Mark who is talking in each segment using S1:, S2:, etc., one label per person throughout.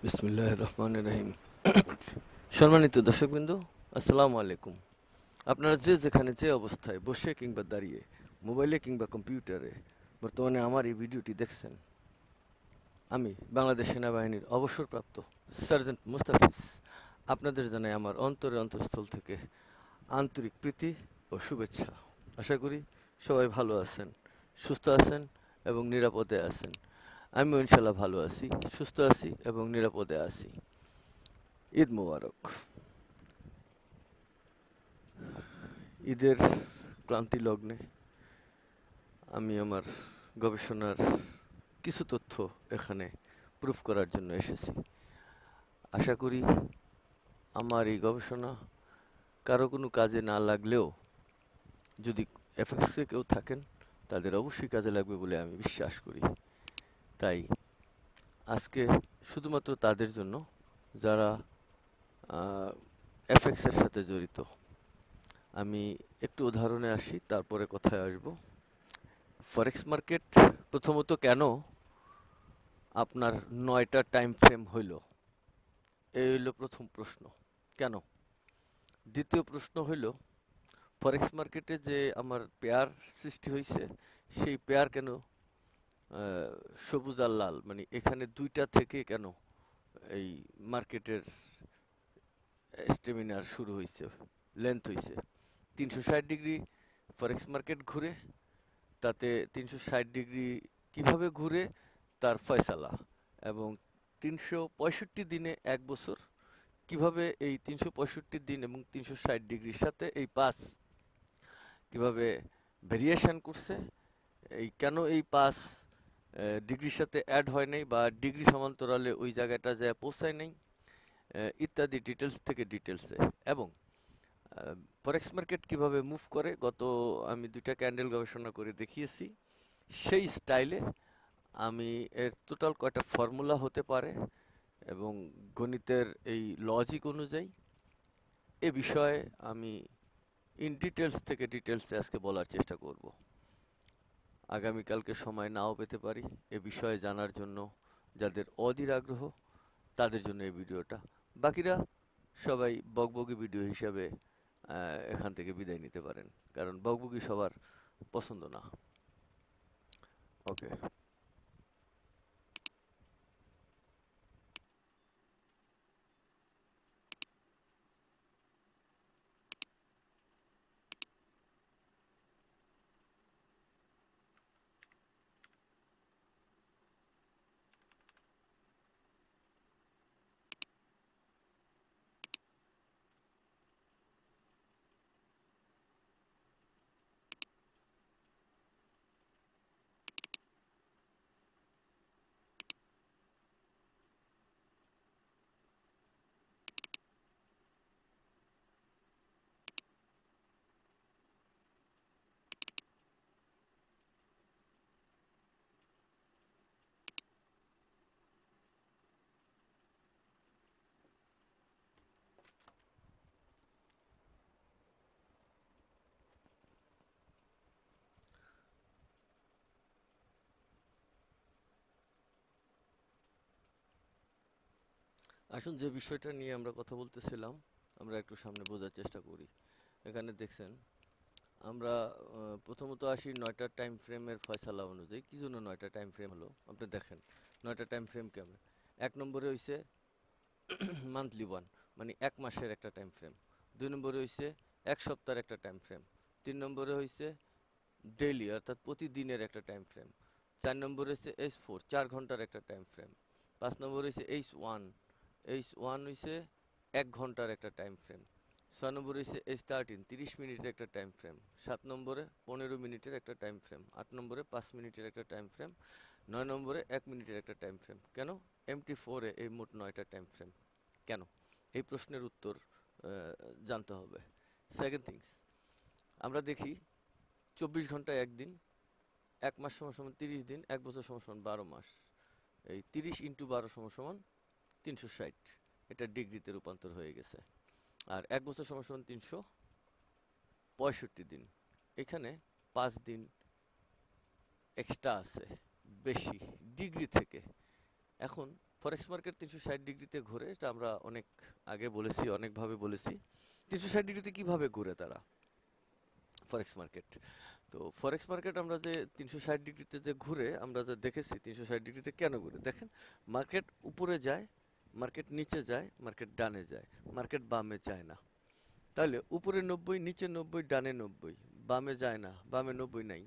S1: বিসমিল্লাহির রহমানির রহিম। সম্মানিত দর্শকবৃন্দ, আসসালামু আলাইকুম। আপনারা যে যেখানে যে অবস্থায় বসে কিংবা দাঁড়িয়ে, মোবাইলে কিংবা কম্পিউটারে বর্তমানে আমার এই ভিডিওটি দেখছেন, আমি বাংলাদেশ সেনাবাহিনীর অবসরপ্রাপ্ত সার্জেন্ট মুস্তাফিজ আপনাদের জানাই আমার অন্তরের অন্তঃস্থল থেকে আন্তরিক প্রীতি ও শুভেচ্ছা। আশা করি সবাই ভালো আছেন, সুস্থ আছেন এবং নিরাপদে আছেন। আমিও ইনশাল্লাহ ভালো আছি, সুস্থ আছি এবং নিরাপদে আছি। ঈদ মোবারক। ঈদের ক্লান্তি লগ্নে আমি আমার গবেষণার কিছু তথ্য এখানে প্রুফ করার জন্য এসেছি। আশা করি আমার এই গবেষণা কারো কোনো কাজে না লাগলেও যদি এফএক্সে কেউ থাকেন তাদের অবশ্যই কাজে লাগবে বলে আমি বিশ্বাস করি। তাই আজকে শুধুমাত্র তাদের জন্য যারা এফএক্সের সাথে জড়িত। আমি একটু উদাহরণে আসি, তারপরে কথায় আসব। ফরেক্স মার্কেট প্রথমত কেন আপনার ৯টা টাইম ফ্রেম হইল, এই হইল প্রথম প্রশ্ন। কেন? দ্বিতীয় প্রশ্ন হইল ফরেক্স মার্কেটে যে আমার পেয়ার সৃষ্টি হয়েছে, সেই পেয়ার কেন সবুজ আর লাল, মানে এখানে দুইটা থেকে কেন এই মার্কেটের স্টেমিনার শুরু হয়েছে, লেন্থ হয়েছে ৩৬০ ডিগ্রি ফরেক্স মার্কেট ঘুরে, তাতে ৩৬০ ডিগ্রি কিভাবে ঘুরে তার ফয়সালা, এবং ৩৬৫ দিনে ১ বছর কিভাবে এই ৩৬৫ দিন এবং ৩৬০ ডিগ্রির সাথে এই পাঁচ কিভাবে ভেরিয়েশন করছে, এই কেন এই পাঁচ ডিগ্রির সাথে অ্যাড হয় নাই বা ডিগ্রি সমান্তরালে ওই জায়গাটা যায় পৌঁছায় নাই, ইত্যাদি ডিটেলস থেকে ডিটেলসে। এবং ফরেক্স মার্কেট কিভাবে মুভ করে গত আমি 2টা ক্যান্ডেল গবেষণা করে দেখিয়েছি। সেই স্টাইলে আমি এর টোটাল কয়টা ফর্মুলা হতে পারে এবং গণিতের এই লজিক অনুযায়ী এ বিষয়ে আমি ইন ডিটেলস থেকে ডিটেলসে আজকে বলার চেষ্টা করব। আগামীকালকে সময় নাও পেতে পারি এ বিষয়ে জানার জন্য। যাদের অধীর আগ্রহ তাদের জন্য এই ভিডিওটা, বাকিরা সবাই বকবকি ভিডিও হিসাবে এখান থেকে বিদায় নিতে পারেন, কারণ বকবকি সবার পছন্দ না। ওকে। আসুন যে বিষয়টা নিয়ে আমরা কথা বলতেছিলাম আমরা একটু সামনে বোঝার চেষ্টা করি। এখানে দেখছেন আমরা প্রথমত আসি ৯টা টাইম ফ্রেমের ফয়সালা অনুযায়ী। কি জন্য ৯টা টাইম ফ্রেম হলো আপনি দেখেন। ৯টা টাইম ফ্রেম কেমন? ১ নম্বরে হইছে মান্থলি ওয়ান, মানে ১ মাসের একটা টাইম ফ্রেম। ২ নম্বরে হইছে ১ সপ্তাহের একটা টাইম ফ্রেম। ৩ নম্বরে হইছে ডেইলি অর্থাৎ প্রতিদিনের একটা টাইম ফ্রেম। ৪ নম্বরে হচ্ছে H4 ৪ ঘন্টার একটা টাইম ফ্রেম। ৫ নম্বরে হচ্ছে H1 H1 হইছে ১ ঘন্টার একটা টাইম ফ্রেম। ৬ নম্বরে হচ্ছে H13 ৩০ মিনিটের একটা টাইম ফ্রেম। ৭ নম্বরে ১৫ মিনিটের একটা টাইম ফ্রেম। ৮ নম্বরে ৫ মিনিটের একটা টাইম ফ্রেম। ৯ নম্বরে ১ মিনিটের একটা টাইম ফ্রেম। কেন MT4-এ এই মোট ৯টা টাইম ফ্রেম? কেন? এই প্রশ্নের উত্তর জানতে হবে। সেকেন্ড থিংস, আমরা দেখি ২৪ ঘন্টায় একদিন, ১ মাস সমান সমান ৩০ দিন, ১ বছর সমান সমান ১২ মাস। এই ৩০ × ১২ সমান সমান ৩৬০, এটা ডিগ্রিতে রূপান্তর হয়ে গেছে। আর ১ বছর সমান সমান ৩৬৫ দিন। এখানে 5 দিন এক্সট্রা আছে বেশি ডিগ্রি থেকে। এখন ফরেক্স মার্কেট 360 ডিগ্রিতে ঘুরে, এটা আমরা অনেক আগে বলেছি, অনেকভাবে বলেছি। 360 ডিগ্রিতে কিভাবে ঘুরে তারা ফরেক্স মার্কেট? তো ফরেক্স মার্কেট আমরা যে 360 ডিগ্রিতে যে ঘুরে, আমরা যে দেখেছি 360 ডিগ্রিতে কেন ঘুরে, দেখেন মার্কেট উপরে যায়, মার্কেট নিচে যায়, মার্কেট ডানে যায়, মার্কেট বামে যায় না। তাহলে উপরে 90, নিচে 90, ডানে 90, বামে যায় না, বামে 90 নাই।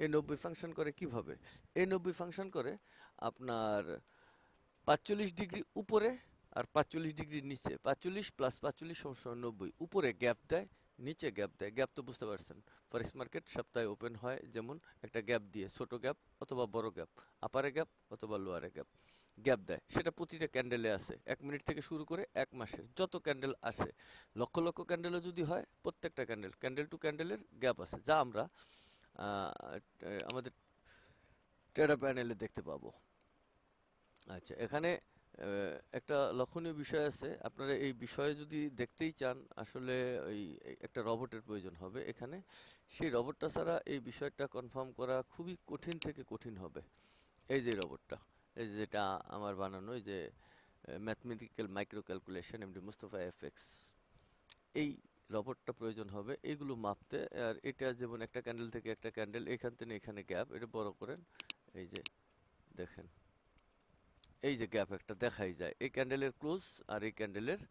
S1: এই 90 ফাংশন করে কিভাবে? এই 90 ফাংশন করে আপনার 45 ডিগ্রি উপরে আর 45 ডিগ্রি নিচে। 45 প্লাস 45 সমান 90। উপরে গ্যাপ দেয়, নিচে গ্যাপ দেয়। গ্যাপ তো বুঝতে পারছেন, ফরেক্স মার্কেট সপ্তাহে ওপেন হয় যেমন একটা গ্যাপ দিয়ে, ছোট গ্যাপ অথবা বড় গ্যাপ, আপারে গ্যাপ অথবা লোয়ারে গ্যাপ, গ্যাপ দেয়। সেটা প্রতিটা ক্যান্ডেলে আছে, 1 মিনিট থেকে শুরু করে 1 মাসের যত ক্যান্ডেল আসে, লক্ষ লক্ষ ক্যান্ডেলও যদি হয়, প্রত্যেকটা ক্যান্ডেল টু ক্যান্ডেলের গ্যাপ আছে, যা আমরা আমাদের ট্রেডার প্যানেলে দেখতে পাবো। আচ্ছা, এখানে একটা লক্ষণীয় বিষয় আছে, আপনারা এই বিষয়ে যদি দেখতেই চান, আসলে একটা রবটের প্রয়োজন হবে এখানে। সেই রবটটা ছাড়া এই বিষয়টা কনফার্ম করা খুবই কঠিন থেকে কঠিন হবে। এই যে রবটটা, এই যে যেটা আমার বানানো, এই যে mathematical micro calculation MD Mustafa FX, এই রবটটা প্রয়োজন হবে এইগুলো মাপতে। আর এটা যেমন একটা ক্যান্ডেল থেকে একটা ক্যান্ডেল, এখান থেকে এখানে গ্যাপ, এটা বড় করেন, এই যে দেখেন, এই যে গ্যাপ একটা দেখাই যায়, এই ক্যান্ডেলের ক্লোজ আর এই ক্যান্ডেলের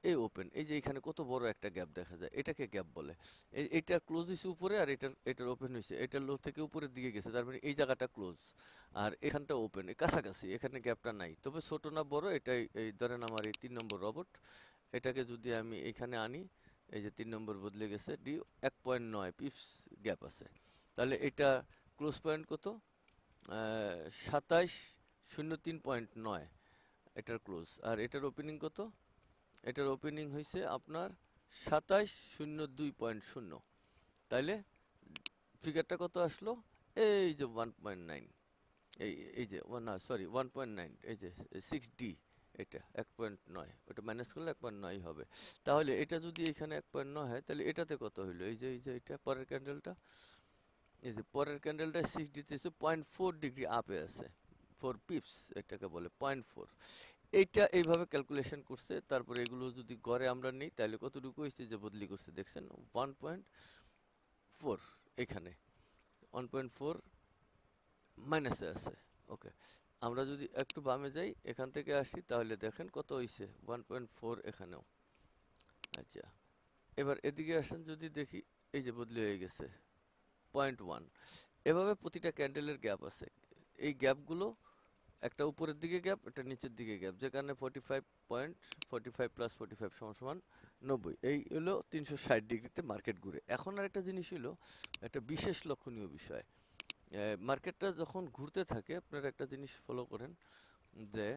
S1: এই ওপেন, এই যে এখানে কত বড় একটা গ্যাপ দেখা যায়, এটাকে গ্যাপ বলে। এইটা ক্লোজ হয়েছে উপরে, আর এটার ওপেন হয়েছে, এটা লো থেকে উপরের দিকে গেছে, তার মানে এই জায়গাটা ক্লোজ আর এখানটা ওপেন, কাছাকাছি, এখানে গ্যাপটা নাই, তবে ছোট না বড়, এটাই এই ধরেন আমার এই 3 নম্বর রবট, এটাকে যদি আমি এখানে আনি, এই যে 3 নম্বর বদলে গেছে, ডি 1.9 পিপস গ্যাপ আছে, তাহলে এটা ক্লোজ পয়েন্ট কত? 2703.9 এটার ক্লোজ, আর এটার ওপেনিং কত? এটার ওপেনিং হয়েছে আপনার 2702.0। তাইলে ফিগারটা কত আসলো? এই যে 1.9, এই যে না সরি 1.9, এই যে 6D, এটা 1.9, ওটা মাইনাস করলে 1.9 হবে। তাহলে এটা যদি এখানে 1.9 হয়, তাহলে এটাতে কত হইলো? এই যে এটা পরের ক্যান্ডেলটা, এই যে পরের ক্যান্ডেলটা 6D তে 0.4 ডিগ্রি আপে আছে, 4 পিপস এটাকে বলে 0.4। এইটা এইভাবে ক্যালকুলেশন করছে, তারপরে এগুলো যদি গড়ে আমরা নিই, তাহলে কতটুকু হয়েছে যে বদলি করছে দেখছেন, 1.4, এখানে 1.4 মাইনাসে আছে। ওকে, আমরা যদি একটু বামে যাই, এখান থেকে আসি, তাহলে দেখেন কত হয়েছে, 1.4 এখানেও। আচ্ছা, এবার এদিকে আসেন, যদি দেখি, এই যে বদলি হয়ে গেছে 0.1। এভাবে প্রতিটা ক্যান্ডেলের গ্যাপ আছে, এই গ্যাপগুলো একটা উপরের দিকে গ্যাপ, একটা নিচের দিকে গ্যাপ, যে কারণে 45.45 প্লাস 45 সমান 90। এই হলো 360 ডিগ্রিতে মার্কেট ঘুরে। এখন আর একটা জিনিস হলো, একটা বিশেষ লক্ষণীয় বিষয়, মার্কেটটা যখন ঘুরতে থাকে, আপনারা একটা জিনিস ফলো করেন, যে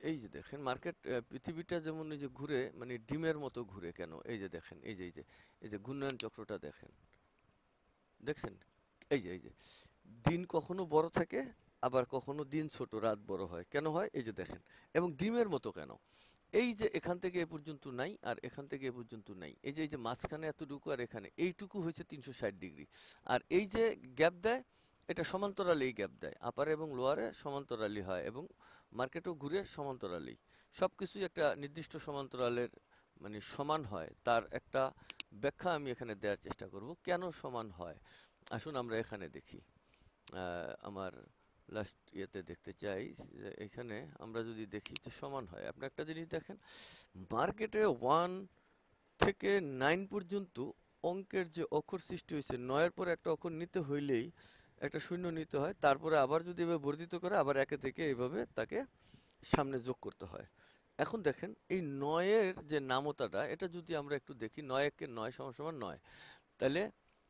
S1: এই যে দেখেন মার্কেট, পৃথিবীটা যেমন এই যে ঘুরে, মানে ডিমের মতো ঘুরে কেন? এই যে দেখেন, এই যে ঘূর্ণায়ন চক্রটা দেখেন, দেখছেন? এই যে দিন কখনো বড় থাকে, আবার কখনো দিন ছোট, রাত বড় হয়। কেন হয়? এই যে দেখেন। এবং ডিমের মতো কেন? এই যে এখান থেকে এ পর্যন্ত নাই, আর এখান থেকে এ পর্যন্ত নাই, এই যে মাঝখানে এতটুকু, আর এখানে এইটুকু হয়েছে 360 ডিগ্রি। আর এই যে গ্যাপ দেয়, এটা সমান্তরালেই গ্যাপ দেয়, আপারে এবং লোয়ারে সমান্তরালি হয়, এবং মার্কেটও ঘুরে সমান্তরালেই। সব কিছুই একটা নির্দিষ্ট সমান্তরালের মানে সমান হয়, তার একটা ব্যাখ্যা আমি এখানে দেওয়ার চেষ্টা করব, কেন সমান হয়। আসুন আমরা এখানে দেখি, আমার লাস্ট ইয়েতে দেখতে চাই, যে এখানে আমরা যদি দেখি যে সমান হয়। আপনি একটা জিনিস দেখেন, মার্কেটে 1 থেকে 9 পর্যন্ত অঙ্কের যে অক্ষর সৃষ্টি হয়েছে, 9 এর পরে একটা অক্ষর নিতে হইলেই একটা শূন্য নিতে হয়, তারপরে আবার যদি এভাবে বর্ধিত করে, আবার একে থেকে এইভাবে তাকে সামনে যোগ করতে হয়। এখন দেখেন এই 9 এর যে নামতাটা, এটা যদি আমরা একটু দেখি, 9 একে 9 সমান 9, তাহলে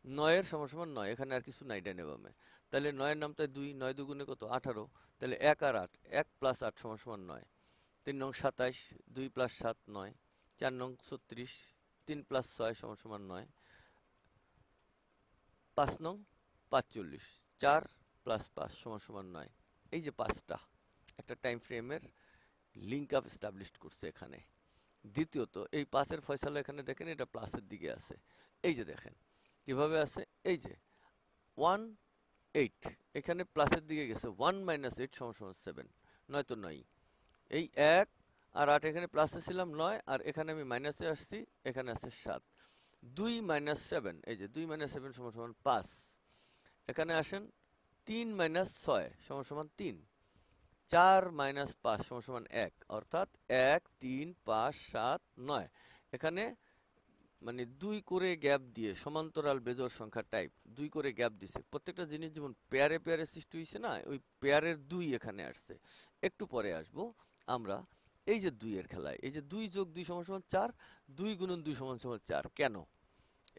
S1: 9 এর সমান 9, এখানে আর কিছু নাই ডানে বামে। তাহলে 9 এর নামতায় 2, 9 দুগুণে কত? 18। তাহলে 1 আর 8, 1 প্লাস 8 সমান 9। 3 নং 27, 2 প্লাস 7 9, 4 নং 36, 3 প্লাস 6 সমান 9, 5 নং 45, 4 প্লাস 5 সমান 9। এই যে 5টা একটা টাইম ফ্রেমের লিঙ্ক আপ এস্টাবলিশড করছে এখানে। দ্বিতীয়ত, এই 5 এর ফয়সালা এখানে দেখেন, এটা প্লাসের দিকে আছে। এই যে দেখেন কিভাবে আছে, এই যে 1 8, এখানে প্লাসের দিকে গেছে 1 - 8 = 7, 9 তো 9, এই 1 আর 8 এখানে প্লাসে ছিলাম 9, আর এখানে আমি মাইনাসে আসছি, এখানে আছে 7, 2 - 7, এই যে 2 - 7 = 5, এখানে আসেন 3 - 6 = 3, 4 - 5 = 1, অর্থাৎ 1 3 5 7 9, এখানে মানে 2 করে গ্যাপ দিয়ে সমান্তরাল বেজোড় সংখ্যা টাইপ 2 করে গ্যাপ দিছে, প্রত্যেকটা জিনিস যেমন পেয়ারে পেয়ারে সৃষ্টি হয়েছে না, ওই পেয়ারের 2 এখানে আসছে। একটু পরে আসব আমরা এই যে 2 এর খেলায়, এই যে 2 + 2 = 4, 2 × 2 = 4, কেন?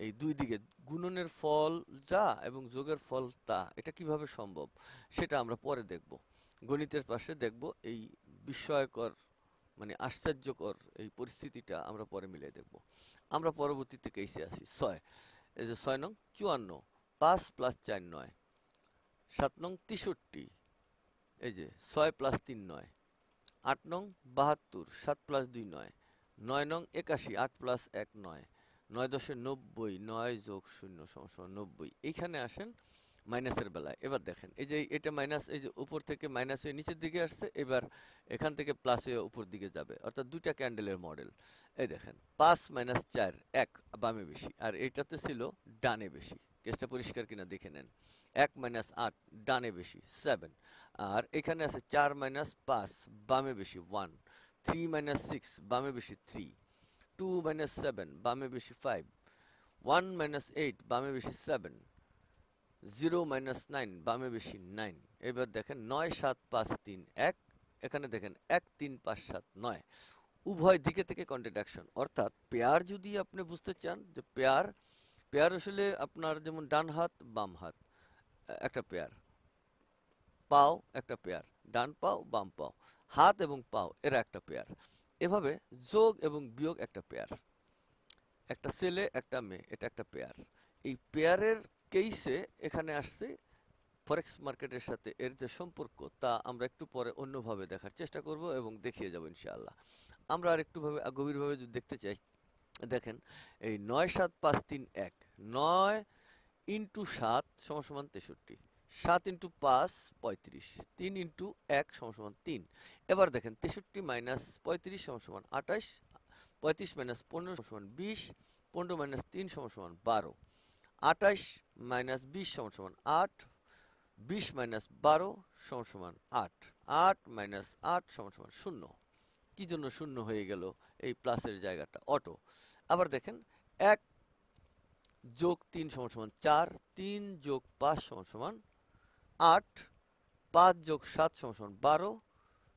S1: এই দুই দিকে গুণনের ফল যা এবং যোগের ফল তা, এটা কিভাবে সম্ভব সেটা আমরা পরে দেখব, গণিতের পাশে দেখব। এই বিস্ময়কর মানে আশ্চর্যকর এই পরিস্থিতিটা আমরা পরে মিলে দেখব। আমরা পরবর্তীতে কেসে আসি 6, এই যে 6 নং 54, 5 + 4 9, 7 নং 63, এই যে 6 + 3 9, 8 নং 72, 7 + 2 9, 9 নং 81, 8 + 1 9, 9 × 10 = 90, 9 + 0 = 90। এইখানে আসেন মাইনাসের বেলায়, এবার দেখেন এই যে এটা মাইনাস, এই যে উপর থেকে মাইনাস হয়ে নিচের দিকে আসছে, এবার এখান থেকে প্লাস হয়ে উপর দিকে যাবে, অর্থাৎ দুইটা ক্যান্ডেলের মডেল। এই দেখেন 5 - 4, 1 বামে বেশি, আর এইটাতে ছিল ডানে বেশি। কেসটা পরিষ্কার কিনা দেখে নেন। 1 - 8 ডানে বেশি 7, আর এখানে আছে 4 - 5 বামে বেশি 1, 3 - 6 বামে বেশি 3, 2 - 7 বামে বেশি 5, 1 - 8 বামে বেশি 7, 0 - 9 বামে বেশি 9। এবার দেখেন 9 7 5 3 1, এখানে দেখেন 1 3 5 7 9, উভয় দিকে থেকে কন্ট্রাডিকশন। অর্থাৎ পেয়ার যদি আপনি বুঝতে চান যে পেয়ার, পেয়ার আসলে আপনার যেমন ডান হাত বাম হাত একটা পেয়ার, পাও একটা পেয়ার, ডান পাও বাম পাও, হাত এবং পাও এরা একটা পেয়ার। এভাবে যোগ এবং বিয়োগ একটা পেয়ার, একটা ছেলে একটা মেয়ে এটা একটা পেয়ার। এই পেয়ারের কেইসে এখানে আসছে ফরেক্স মার্কেটের সাথে এর যে সম্পর্ক তা আমরা একটু পরে অন্যভাবে দেখার চেষ্টা করব এবং দেখিয়ে যাব ইনশাআল্লাহ। আমরা আর একটু গভীরভাবে যদি দেখতে চাই, দেখেন এই 9 7 5 3 1, 9 × 7 = 63, 7 × 5 35, 3 × 1 = 3। এবার দেখেন 63 - 35 = 28, 35 - 15 = 20, 15 - 3 = 12, 28 - 20 = 8, 20 - 12 = 8, 8 - 8 = 0। কি জন্য শূন্য হয়ে গেল এই প্লাসের জায়গাটা? অটো। আবার দেখেন 1 + 3 = 4, 3 + 5 = 8, 5 + 7 = 12,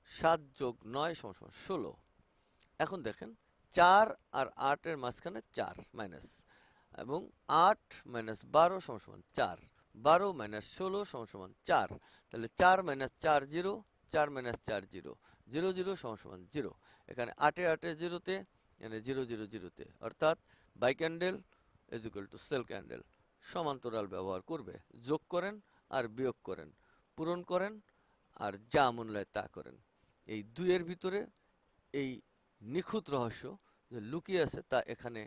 S1: 7 + 9 = 16। এখন দেখেন 4 আর 8 এর মাঝখানে 4 মাইনাস, এবং 8 - 12 = 4, 12 - 16 = 4, তাহলে 4 - 4 0, 4 - 4 0, 0 0 = 0। এখানে 8 8 0-তে, এখানে 0 0 0-তে, অর্থাৎ বাই ক্যান্ডেল = সেল ক্যান্ডেল। সমান্তরাল ব্যবহার করবে, যোগ করেন আর বিয়োগ করেন, পূরণ করেন আর যা মন চায় তা করেন। এই দুইয়ের ভিতরে এই নিখুঁত রহস্য যে লুকিয়ে আছে তা এখানে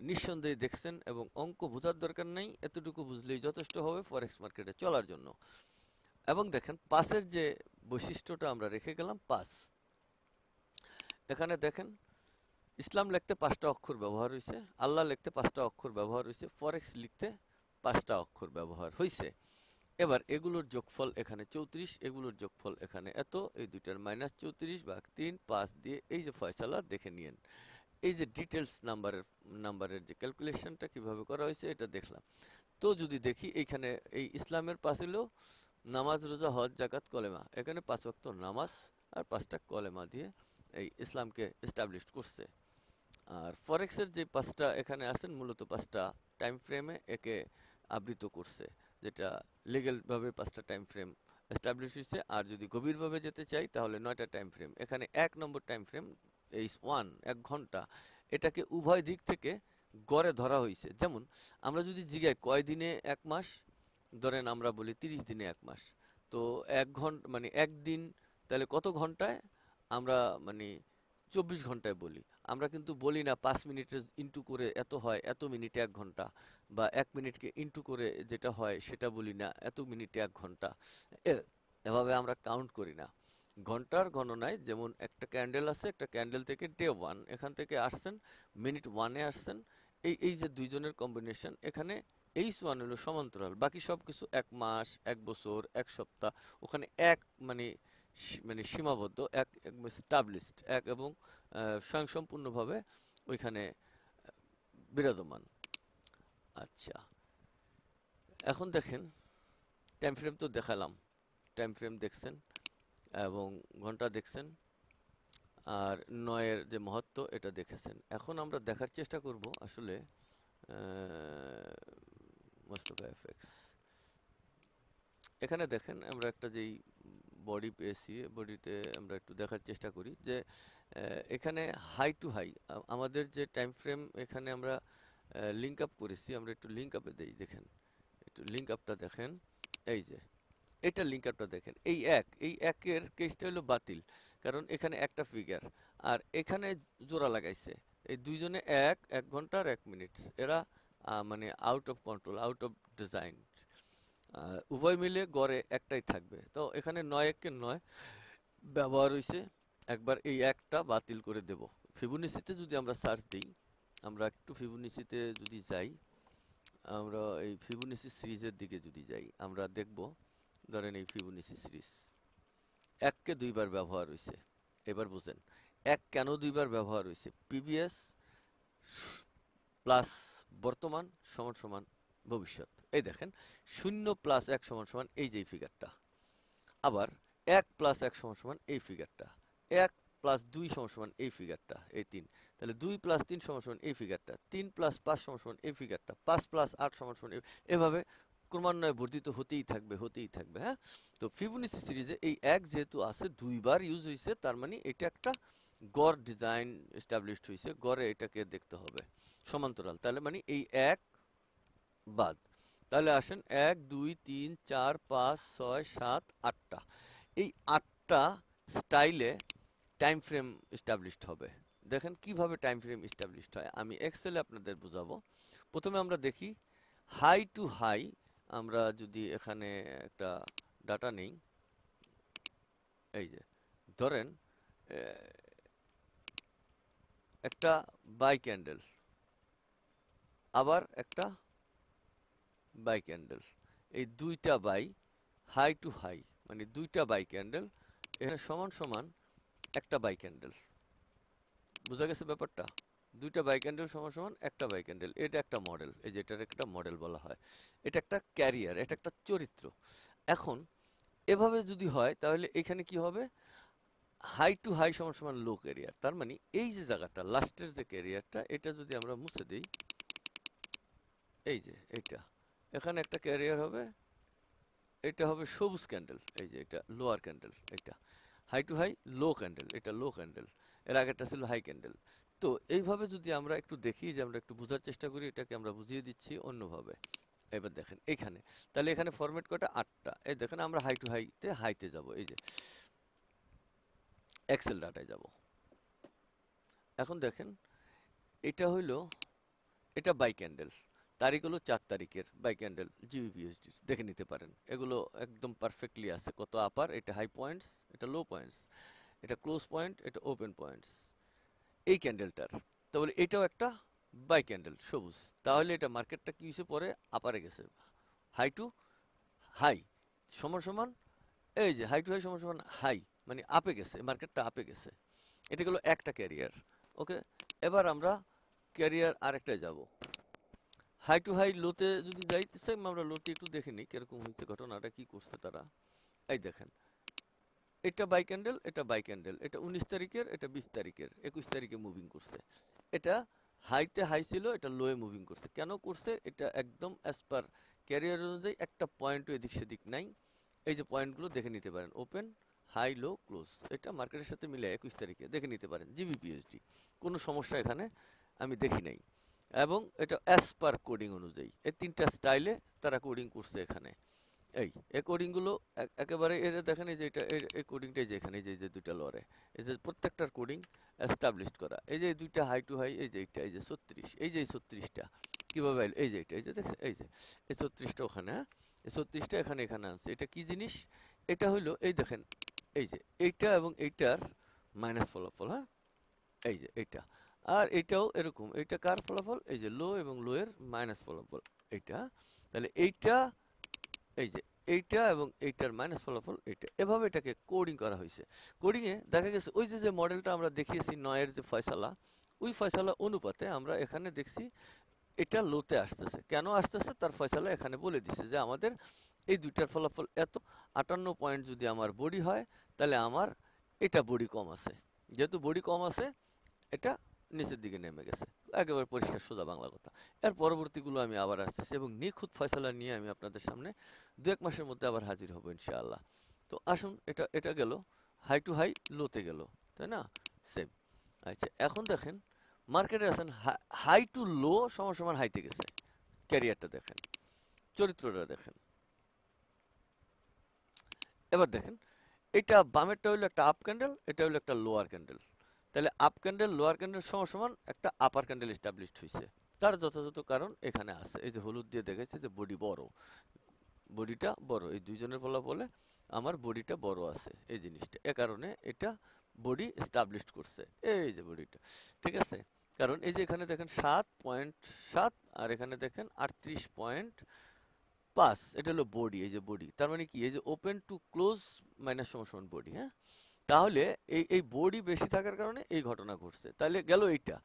S1: নিঃসন্দেহে দেখছেন, এবং অঙ্ক বোঝার দরকার নেই, এতটুকু বুঝলেই যথেষ্ট হবে ফরেক্স মার্কেটে চলার জন্য। এবং দেখেন পাসের যে বৈশিষ্ট্যটা আমরা রেখে গেলাম, পাস এখানে দেখেন ইসলাম লিখতে 5টা অক্ষর ব্যবহার হয়েছে, আল্লাহ লিখতে 5টা অক্ষর ব্যবহার হয়েছে, ফরেক্স লিখতে 5টা অক্ষর ব্যবহার হয়েছে। এবার এগুলোর যোগফল এখানে 34, এগুলোর যোগফল এখানে এত, এই দুইটার -34 ভাগ 3 5 দিয়ে এই যে ফয়সালা দেখে নিয়েন। এই যে ডিটেলস নাম্বারের যে ক্যালকুলেশনটা কিভাবে করা হয়েছে এটা দেখলাম। তো যদি দেখি এইখানে এই ইসলামের পাশ হলো নামাজ রোজা হজ জাকাত কলেমা, এখানে 5 ওয়াক্ত নামাজ আর 5টা কলেমা দিয়ে এই ইসলামকে এস্টাবলিশ করছে। আর ফরেক্সের যে 5টা এখানে আছেন মূলত 5টা টাইম ফ্রেমে একে আবৃত করছে, যেটা লিগ্যালভাবে 5টা টাইম ফ্রেম এস্টাবলিশ হয়েছে। আর যদি গভীরভাবে যেতে চাই তাহলে 9টা টাইম ফ্রেম। এখানে 1 নম্বর টাইম ফ্রেম H1 1 ঘন্টা, এটাকে উভয় দিক থেকে গড়ে ধরা হয়েছে। যেমন আমরা যদি জিজ্ঞাই কয় দিনে 1 মাস, ধরেন আমরা বলি 30 দিনে 1 মাস, তো 1 ঘন্টা মানে 1 দিন, তাহলে কত ঘন্টায়? আমরা মানে 24 ঘন্টায় বলি। আমরা কিন্তু বলি না 5 মিনিটে ইনটু করে এত হয়, এত মিনিটে 1 ঘন্টা, বা 1 মিনিটকে ইনটু করে যেটা হয় সেটা বলি না এত মিনিটে 1 ঘন্টা। এভাবে আমরা কাউন্ট করি না। ঘন্টার গণনায় যেমন একটা ক্যান্ডেল আছে, একটা ক্যান্ডেল থেকে ডে 1 এখান থেকে আসছেন, মিনিট 1-এ আসছেন, এই যে দুইজনের কম্বিনেশন, এখানে H1 হলো সমান্তরাল, বাকি সব কিছু 1 মাস, 1 বছর, 1 সপ্তাহ, ওখানে এক মানে মানে সীমাবদ্ধ, এক স্টাবলিশড, এক এবং স্বয়ংসম্পূর্ণভাবে ওইখানে বিরাজমান। আচ্ছা, এখন দেখেন টাইম ফ্রেম তো দেখালাম, টাইম ফ্রেম দেখছেন এবং ঘন্টা দেখছেন, আর নয়ের যে মহত্ব এটা দেখেছেন। এখন আমরা দেখার চেষ্টা করব আসলে মোস্তফা এফএক্স। এখানে দেখেন আমরা একটা যেই বডি পেয়েছি, বডিতে আমরা একটু দেখার চেষ্টা করি যে এখানে হাই টু হাই আমাদের যে টাইম ফ্রেম এখানে আমরা লিঙ্ক আপ করেছি, আমরা একটু লিঙ্ক আপে দেই, দেখেন একটু লিঙ্ক আপটা দেখেন, এই যে এটা লিঙ্ক আপটা দেখেন, এই একের কেসটা হলো বাতিল, কারণ এখানে একটা ফিগার আর এখানে জোড়া লাগাইছে, এই দুইজনে 1 ঘন্টা আর 1 মিনিট, এরা মানে out of control, out of design, উভয় মিলে গড়ে একটাই থাকবে। তো এখানে 9 9 ব্যবহার হয়েছে, একবার এই একটা বাতিল করে দেব। ফিবোনাচিতে যদি আমরা সার্চ দিই, আমরা একটু ফিবোনাচিতে যদি যাই, আমরা এই ফিবোনাচি সিরিজের দিকে যদি যাই, আমরা দেখব ধরেন এই ফিবোনাচি সিরিজ 1কে 2বার ব্যবহার হয়েছে। এবার বুঝেন 1 কেন 2বার ব্যবহার হয়েছে। প্রিভিয়াস প্লাস বর্তমান সমান সমান ভবিষ্যৎ। এই দেখেন 0 প্লাস 1 সমান সমান এই যে ফিগারটা, আবার 1 প্লাস 1 সমান সমান এই ফিগারটা, 1 প্লাস 2 সমান সমান এই ফিগারটা, এই 3, তাহলে 2 প্লাস 3 সমান সমান এই ফিগারটা, 3 প্লাস 5 সমান সমান এই ফিগারটা, 5 প্লাস 8 সমান সমান এভাবে ক্রমান্বয়ে বর্ধিত হতেই থাকবে, হতেই থাকবে। হ্যাঁ, তো ফিবোনাচি সিরিজে এই 1 যেহেতু আছে 2বার ইউজ হয়েছে, তার মানে এটা একটা গড় ডিজাইন এস্টাবলিশড হয়েছে, গড়ে এটাকে দেখতে হবে সমান্তরাল, তাহলে মানে এই 1 বাদ। তাহলে আসেন 1 2 3 4 5 6 7 8টা, এই 8টা স্টাইলে টাইম ফ্রেম এস্টাবলিশড হবে। দেখেন কিভাবে টাইম ফ্রেম এস্টাবলিশড হয়, আমি এক্সেলে আপনাদের বোঝাবো। প্রথমে আমরা দেখি হাই টু হাই, আমরা যদি এখানে একটা ডাটা নেই, এই যে ধরেন একটা বাই ক্যান্ডেল, আবার একটা বাই ক্যান্ডেল, এই দুইটা বাই, হাই টু হাই মানে দুইটা বাই ক্যান্ডেল, এখানে সমান সমান একটা বাই ক্যান্ডেল। বোঝা গেছে ব্যাপারটা? দুইটা বাই ক্যান্ডেল সমান সমান একটা বাই ক্যান্ডেল, এটা একটা মডেল, এই যে এটার একটা মডেল বলা হয়, এটা একটা ক্যারিয়ার, এটা একটা চরিত্র। এখন এভাবে যদি হয় তাহলে এখানে কি হবে, হাই টু হাই সমান সমান লো ক্যারিয়ার, তার মানে এই যে জায়গাটা লাস্টের যে ক্যারিয়ারটা, এটা যদি আমরা মুছে দিই, এই যে এটা এখানে একটা ক্যারিয়ার হবে, এটা হবে সবুজ ক্যান্ডেল, এই যে এটা লোয়ার ক্যান্ডেল, এটা high to high low candle, এটা লো ক্যান্ডেল, এর আগেরটা ছিল হাই ক্যান্ডেল। তো এইভাবে যদি আমরা একটু দেখি, যে আমরা একটু বোঝার চেষ্টা করি, এটাকে আমরা বুঝিয়ে দিচ্ছি অন্যভাবে। এবার দেখেন এখানে, তাহলে এখানে ফরম্যাট কয়টা, 8টা। এই দেখেন আমরা হাই টু হাইতে যাব, এই যে এক্সেল ডাটায় যাব। এখন দেখেন এটা হইলো, এটা বাই ক্যান্ডেল, তারিখ হলো 4 তারিখের বাই ক্যান্ডেল, জিবিপিএসডি দেখে নিতে পারেন, এগুলো একদম পারফেক্টলি আছে, কত আপার, এটা হাই পয়েন্টস, এটা লো পয়েন্টস, এটা ক্লোজ পয়েন্ট, এটা ওপেন পয়েন্টস এই ক্যান্ডেলটার। তাহলে এটাও একটা বাই ক্যান্ডেল সবুজ, তাহলে এটা মার্কেটটা কি হয়েছে, পরে আপারে গেছে, হাই টু হাই সমান সমান, এই যে হাই টু হাই সমান সমান হাই, মানে আপে গেছে, মার্কেটটা আপে গেছে। এটা গেলো একটা ক্যারিয়ার। ওকে, এবার আমরা ক্যারিয়ার আরেকটায় যাব, হাই টু হাই লোতে যদি যাই, সেম আমরা লোতে একটু দেখে নিই কিরকম হয়েছে, ঘটনাটা কি করছে তারা। এই দেখেন এটা বাই ক্যান্ডেল, এটা বাই ক্যান্ডেল, এটা 19 তারিখের, এটা 20 তারিখের, 21 তারিখে মুভিং করছে, এটা হাইতে হাই ছিল, এটা লোয়ে মুভিং করছে। কেন করছে, এটা একদম অ্যাজ পার ক্যারিয়ার অনুযায়ী একটা পয়েন্টও এদিক সেদিক নাই। এই যে পয়েন্টগুলো দেখে নিতে পারেন, ওপেন হাই লো ক্লোজ, এটা মার্কেটের সাথে মিলে 21 তারিখে দেখে নিতে পারেন, জিবিপিএসডি কোনো সমস্যা এখানে আমি দেখি নাই। এবং এটা অ্যাজ পার কোডিং অনুযায়ী, এই 3টা স্টাইলে তারা কোডিং করছে এখানে। এই কোডিং গুলো একেবারে এই যে দেখেন এই যে এটা এই কোডিংটাই যে এখানে এই যে দুইটা লরে এই যে প্রত্যেকটার কোডিং এস্টাবলিশড করা এই যে দুইটা হাই টু হাই এই যে এইটা এই যে 36 এই যে 36টা কিভাবে আইলো এই যে এটা এই যে দেখছেন এই যে এই 36টা ওখানে হ্যাঁ এই 36টা এখানে আনছে এটা কি জিনিস এটা হইলো এই দেখেন এই যে এইটা এবং এইটার মাইনাস ফলাফল হ্যাঁ এই যে এইটা আর এটাও এরকম এইটা কার ফলাফল এই যে লো এবং লো এর মাইনাস ফলাফল এইটা তাহলে এইটা এই যে এইটা এবং এইটার মাইনাস ফলাফল এইটা এভাবে এটাকে কোডিং করা হয়েছে কোডিং এ দেখা গেছে ওই যে মডেলটা আমরা দেখিয়েছি নয়ের যে ফয়সালা ওই ফয়সালা অনুপাতে আমরা এখানে দেখছি এটা লোতে আসতেছে কেন আসতেছে তার ফয়সালা এখানে বলে দিছে যে আমাদের এই দুইটার ফলাফল এত 58 পয়েন্ট যদি আমার বডি হয় তাহলে আমার এটা বডি কম আছে যেহেতু বডি কম আছে এটা নিচের দিকে নেমে গেছে একেবারে পরিষ্কার সোজা বাংলা কথা এর পরবর্তীগুলো আমি আবার আসতেছি এবং নিখুঁত ফয়সালা নিয়ে আমি আপনাদের সামনে 2-1 মাসের মধ্যে আবার হাজির হব ইনশাআল্লাহ তো আসুন এটা গেল হাই টু হাই লোতে গেল তাই না সেম আচ্ছা এখন দেখেন মার্কেটে আছেন হাই টু লো সমান সমান হাইতে গেছে ক্যারিয়ারটা দেখেন চরিত্রটা দেখেন এবার দেখেন এটা বামেরটা হলো একটা আপ ক্যান্ডেল এটা হলো একটা লোয়ার ক্যান্ডেল তাহলে আপ ক্যান্ডেল লোয়ার ক্যান্ডেল সমান সমান একটা আপার ক্যান্ডেল এস্টাবলিশড হয়েছে তার যথাযথ কারণ এখানে আছে এই যে হলুদ দিয়ে দেখাচ্ছে যে বডি বড় বডিটা বড় এই দুইজনের ফলাফলে আমার বডিটা বড় আছে এই জিনিসটা এ কারণে এটা বডি এস্টাবলিশড করছে এই যে বডিটা ঠিক আছে কারণ এই যে এখানে দেখেন 7.7 আর এখানে দেখেন 38.5 এটা হলো বডি এই যে বডি তার মানে কি এই যে ওপেন টু ক্লোজ মাইনাস সমান বডি হ্যাঁ তাহলে এই বডি বেশি থাকার কারণে এই ঘটনা ঘটছে তাহলে গেল এইটা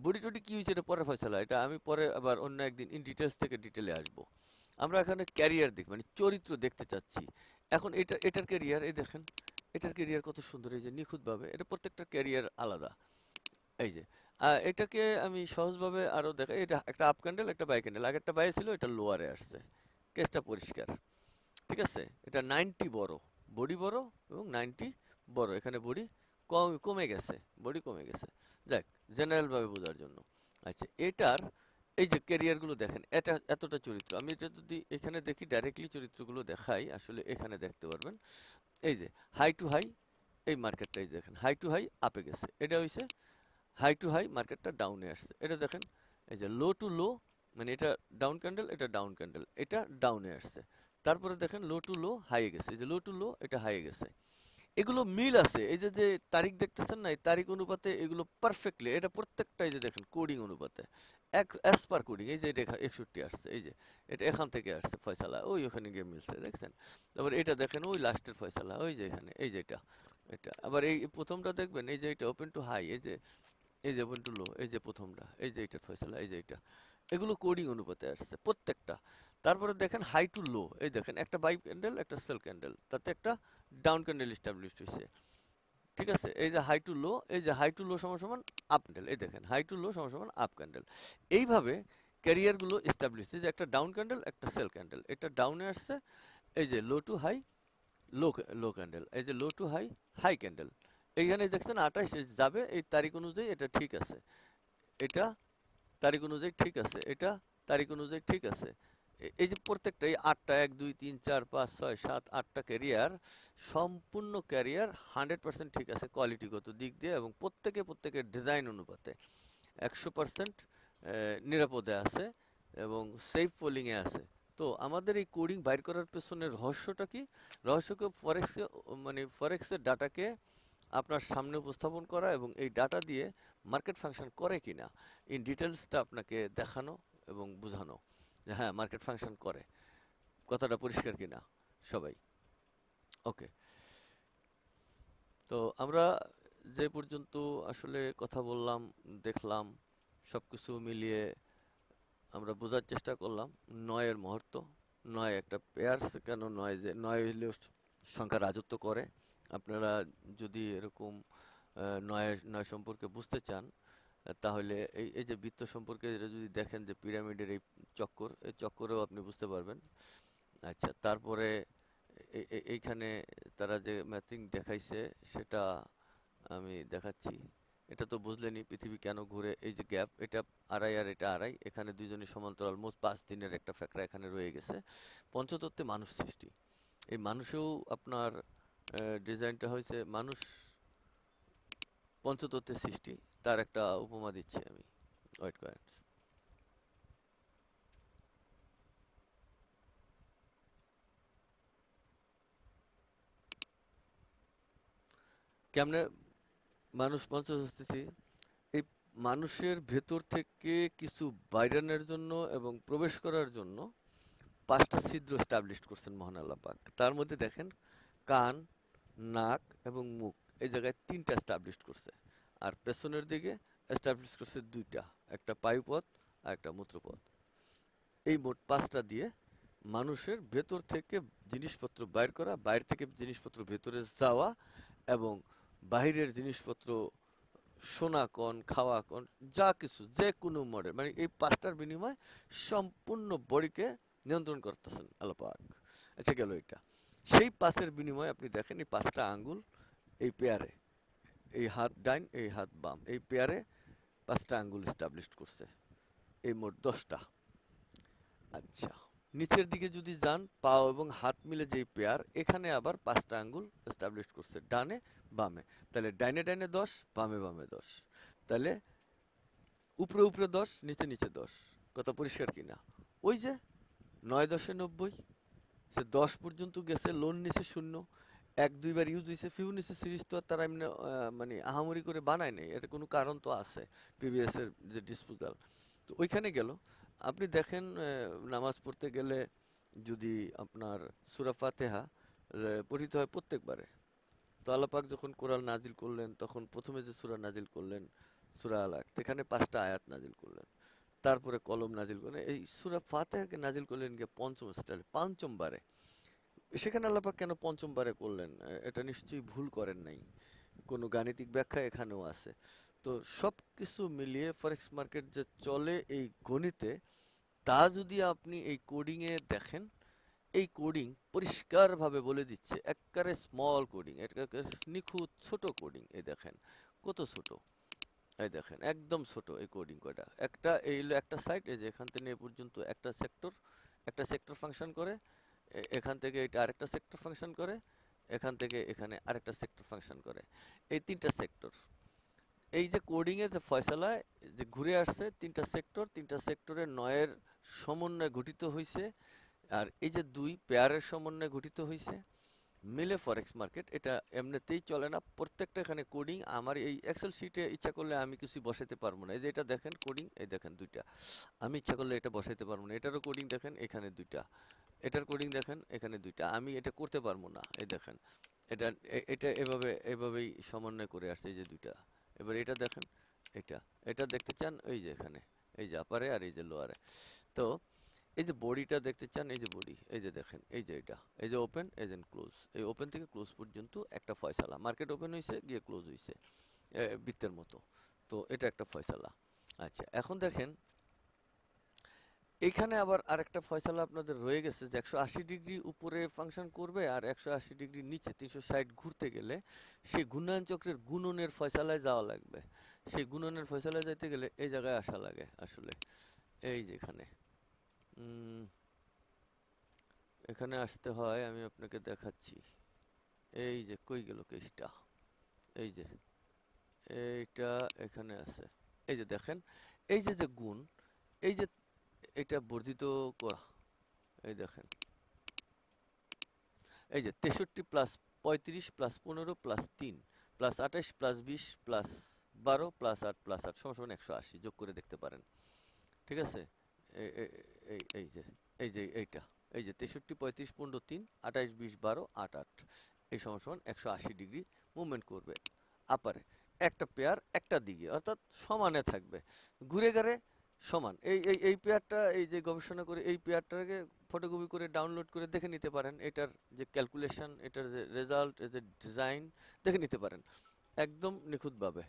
S1: বডি টডি কি হয়েছে এটা পরে ফয়সালা এটা আমি পরে আবার অন্য একদিন ইন ডিটেলস থেকে ডিটেলে আসবো আমরা এখানে ক্যারিয়ার দেখি মানে চরিত্র দেখতে চাচ্ছি এখন এটার ক্যারিয়ার এই দেখেন এটার ক্যারিয়ার কত সুন্দর এই যে নিখুঁতভাবে এটা প্রত্যেকটা ক্যারিয়ার আলাদা এই যে এটাকে আমি সহজভাবে আরো দেখাই এটা একটা আপ ক্যান্ডেল একটা বাই ক্যান্ডেল আগেরটা বাই ছিল এটা লোয়ারে আসছে কেসটা পরিষ্কার ঠিক আছে এটা 90 বড় বডি বড় এবং 90 বড় এখানে বডি কমে গেছে বডি কমে গেছে দেখ জেনারেল ভাবে বোঝার জন্য আচ্ছা এটার এই যে ক্যারিয়ারগুলো দেখেন এটা এতটা চরিত্র আমি এটা যদি এখানে দেখি ডাইরেক্টলি চরিত্রগুলো দেখাই আসলে এখানে দেখতে পারবেন এই যে হাই টু হাই এই মার্কেটটাই দেখেন হাই টু হাই আপে গেছে এটা হইছে হাই টু হাই মার্কেটটা ডাউনে আসছে এটা দেখেন এই যে লো টু লো মানে এটা ডাউন ক্যান্ডেল এটা ডাউন ক্যান্ডেল এটা ডাউনে আসছে তারপরে দেখেন লো টু লো হাইয়ে গেছে এই যে লো টু লো এটা হাইয়ে গেছে এগুলো মিল আছে এই যে তারিখ দেখতেছেন না এই তারিখ অনুপাতে এগুলো পারফেক্টলি এটা প্রত্যেকটাই যে দেখেন কোডিং অনুপাতে এক অ্যাজ পার কোডিং এই যে এটা 61 আসছে এই যে এটা এখান থেকে আসছে ফয়সালা ওই ওখানে গিয়ে মিলছে দেখছেন তারপর এটা দেখেন ওই লাস্টের ফয়সালা ওই যে এখানে এই যে এটা আবার এই প্রথমটা দেখবেন এই যে এটা ওপেন টু হাই এই যে ওপেন টু লো এই যে প্রথমটা এই যে এটার ফয়সালা এই যে এটা এগুলো কোডিং অনুপাতে আসছে প্রত্যেকটা তারপরে দেখেন হাই টু লো এই দেখেন একটা বাই ক্যান্ডেল একটা সেল ক্যান্ডেল তাতে একটা ডাউন ক্যান্ডেল এস্টাবলিশড হয়েছে ঠিক আছে এই যে হাই টু লো এই যে হাই টু লো সমান সমান আপ ক্যান্ডেল এই দেখেন হাই টু লো সমান সমান আপ ক্যান্ডেল এইভাবে ক্যারিয়ারগুলো এস্টাবলিশ যে একটা ডাউন ক্যান্ডেল একটা সেল ক্যান্ডেল এটা ডাউনে আসছে এই যে low to high low candle এই যে low to high high candle এইখানে দেখছেন 28 যাবে এই তারিখ অনুযায়ী এটা ঠিক আছে এটা তারিখ অনুযায়ী ঠিক আছে এটা তারিখ অনুযায়ী ঠিক আছে এই যে প্রত্যেকটা এই 8টা 1 2 3 4 5 6 7 8টা ক্যারিয়ার সম্পূর্ণ ক্যারিয়ার 100% ঠিক আছে কোয়ালিটিগত দিক দিয়ে এবং প্রত্যেকের ডিজাইন অনুপাতে 100% নিরাপদে আছে এবং সেফ পোলিং এ আছে তো আমাদের এই কোডিং বাইর করার পেছনে রহস্যটা কি রহস্যকে ফরেক্সের ডাটাকে আপনার সামনে উপস্থাপন করা এবং এই ডাটা দিয়ে মার্কেট ফাংশন করে কিনা ইন ডিটেলসটা আপনাকে দেখানো এবং বোঝানো যে হ্যাঁ মার্কেট ফাংশন করে কথাটা পরিষ্কার কিনা সবাই ওকে তো আমরা যে পর্যন্ত আসলে কথা বললাম দেখলাম সবকিছু মিলিয়ে আমরা বোঝার চেষ্টা করলাম নয়ের মুহূর্ত নয় একটা পেয়ার্স কেন নয় যে নয় হইলে সংখ্যা রাজত্ব করে আপনারা যদি এরকম নয় সম্পর্কে বুঝতে চান তাহলে এই যে বৃত্ত সম্পর্কে এটা যদি দেখেন যে পিরামিডের এই চক্করেও আপনি বুঝতে পারবেন আচ্ছা তারপরে এইখানে তারা যে ম্যাথিং দেখাইছে সেটা আমি দেখাচ্ছি এটা তো বুঝলেনই পৃথিবী কেন ঘুরে। এই যে গ্যাপ, এটা আড়াই আর এটা আড়াই, এখানে দুইজনই সমান্তরাল, মোট 5 দিনের একটা ফ্যাকড়া এখানে রয়ে গেছে। পঞ্চতত্ত্বে মানুষ সৃষ্টি, এই মানুষেও আপনার ডিজাইনটা হয়েছে মানুষ পঞ্চতত্ত্বের সৃষ্টি, তার একটা উপমা দিচ্ছি আমি। ওয়েট করেন। কেমনে মানুষ পঞ্চতত্ত্বে, এই মানুষের ভেতর থেকে কিছু বাইরানোর জন্য এবং প্রবেশ করার জন্য 5টা ছিদ্র এস্টাবলিশ করছেন মহান আল্লাহ পাক। তার মধ্যে দেখেন কান, নাক এবং মুখ, এই জায়গায় 3টা এস্টাবলিশ করছে। আর পেছনের দিকে এস্টাবলিশ করছে 2টা, একটা বায়ুপথ আর একটা মূত্রপথ। এই মোট 5টা দিয়ে মানুষের ভেতর থেকে জিনিসপত্র বাইর করা, বাইরে থেকে জিনিসপত্র ভেতরে যাওয়া, এবং বাহিরের জিনিসপত্র সোনা কন, খাওয়া কন, যা কিছু যে কোনো মডেল, মানে এই 5টার বিনিময়ে সম্পূর্ণ বডিকে নিয়ন্ত্রণ করতেছেন আল্লাহ পাক। আচ্ছা গেল এটা। সেই 5-এর বিনিময়ে আপনি দেখেন এই 5টা আঙ্গুল, এই পেয়ারে, এই হাত ডাইন এই হাত বাম, এই পেয়ারে 5টা আঙ্গুল এস্টাবলিশ করছে, এই মোট 10টা। আচ্ছা, নিচের দিকে যদি যান, পাও এবং হাত মিলে যেই পেয়ার, এখানে আবার 5টা আঙ্গুল এস্টাবলিশ করছে ডানে বামে। তাহলে ডাইনে ডাইনে 10, বামে বামে 10। তাহলে উপরে উপরে 10, নিচে নিচে 10। কথা পরিষ্কার কিনা? ওই যে 9-10-90, সে 10 পর্যন্ত গেছে, লোন নিচে 0, 1-2 বার ইউজ হয়েছে। ফিউনিসের সিরিজ তো আর তারা এমনি মানে আহামরি করে বানায় নাই, এটা কোনো কারণ তো আছে, পিবিএস এর যে ডিসপোজাল। তো ওইখানে গেল। আপনি দেখেন নামাজ পড়তে গেলে যদি আপনার সূরা ফাতিহা পঠিত হয় প্রত্যেকবারে, তো আল্লাহ পাক যখন কোরআন নাজিল করলেন, তখন প্রথমে যে সূরা নাজিল করলেন সূরা আলাক, সেখানে 5টা আয়াত নাজিল করলেন। তারপরে কলম নাজিল করলেন, এই সূরা ফাতিহাকে নাজিল করলেন গিয়ে পঞ্চম স্টাইলে, পঞ্চম বারে। সেখানে আল্লাহ পাক কেন পঞ্চম বারে করলেন? এটা নিশ্চয়ই ভুল করেন নাই, কোনো গাণিতিক ব্যাখ্যা এখানেও আছে। তো সব কিছু মিলিয়ে ফরেক্স মার্কেট যে চলে এই গণিতে, তা যদি আপনি এই কোডিংয়ে দেখেন, এই কোডিং পরিষ্কারভাবে বলে দিচ্ছে, একবারে স্মল কোডিং, এটা নিখুঁত ছোট কোডিং। এই দেখেন কত ছোট, এই দেখেন একদম ছোট এই কোডিং কয়টা। একটা এই হলো একটা সাইট, এই যে এখান থেকে এ পর্যন্ত একটা সেক্টর ফাংশন করে, এখান থেকে এটা আরেকটা সেক্টর ফাংশন করে, এখান থেকে এখানে আরেকটা সেক্টর ফাংশন করে, এই 3টা সেক্টর। এই যে কোডিং এর যে ফয়সালায় যে ঘুরে আসছে 3টা সেক্টর, 3টা সেক্টরের 9-এর সমন্বয়ে গঠিত হয়েছে, আর এই যে 2 পেয়ারের সমন্বয়ে গঠিত হয়েছে, মিলে ফরেক্স মার্কেট। এটা এমনিতেই চলে না, প্রত্যেকটা এখানে কোডিং। আমার এই এক্সেল শিটে ইচ্ছা করলে আমি কিছু বসাতে পারবো না, এই যে এটা দেখেন কোডিং, এই দেখেন 2টা, আমি ইচ্ছা করলে এটা বসাইতে পারবো না। এটারও কোডিং দেখেন, এখানে 2টা, এটার কোডিং দেখেন, এখানে 2টা, আমি এটা করতে পারবো না। এই দেখেন এটা এটা এভাবেই সমন্বয় করে আসছে, এই যে 2টা। এবার এটা দেখেন, এটা এটা দেখতে চান, এই যে এখানে এই যে আপারে আর এই যে লোয়ারে। তো এই যে বডিটা দেখতে চান, এই যে বডি, এই যে দেখেন, এই যে এটা, এই যে ওপেন, এই যে ক্লোজ, এই ওপেন থেকে ক্লোজ পর্যন্ত একটা ফয়সালা। মার্কেট ওপেন হয়েছে গিয়ে ক্লোজ হয়েছে বৃত্তের মতো, তো এটা একটা ফয়সালা। আচ্ছা, এখন দেখেন এইখানে আবার আরেকটা ফয়সালা আপনাদের রয়ে গেছে, যে 180 ডিগ্রি উপরে ফাংশন করবে আর 180 ডিগ্রি নিচে 360 ঘুরতে গেলে সেই ঘূর্ণায়ন চক্রের গুণনের ফয়সালায় যাওয়া লাগবে। সেই গুণনের ফয়সালায় যাইতে গেলে এই জায়গায় আসা লাগে আসলে, এই যে এখানে এখানে আসতে হয়। আমি আপনাকে দেখাচ্ছি, এই যে কই গেল কেসটা, এই যে এইটা এখানে আছে, এই যে দেখেন, এই যে যে গুণ, এই যে এটা বর্ধিত করা, এই দেখেন, এই যে 63 plus 35 plus 15 plus 3 plus 28 plus 20 plus 12 plus 8 plus 8 সমান 180, যোগ করে দেখতে পারেন। ঠিক আছে, এই এই এই এই যে এই যে এইটা, এই যে 63 35 15 3 28 20 12 8 8, এই সমান 180 ডিগ্রি মুভমেন্ট করবে আপারে। একটা পেয়ার একটা দিকে, অর্থাৎ সমানে থাকবে, ঘুরে ঘুরে সমান। এই পেয়ারটা, এই যে গবেষণা করে এই পেয়ারটাকে ফটোকপি করে ডাউনলোড করে দেখে নিতে পারেন, এটার যে ক্যালকুলেশন, এটার যে রেজাল্ট, এর যে ডিজাইন দেখে নিতে পারেন একদম নিখুঁতভাবে।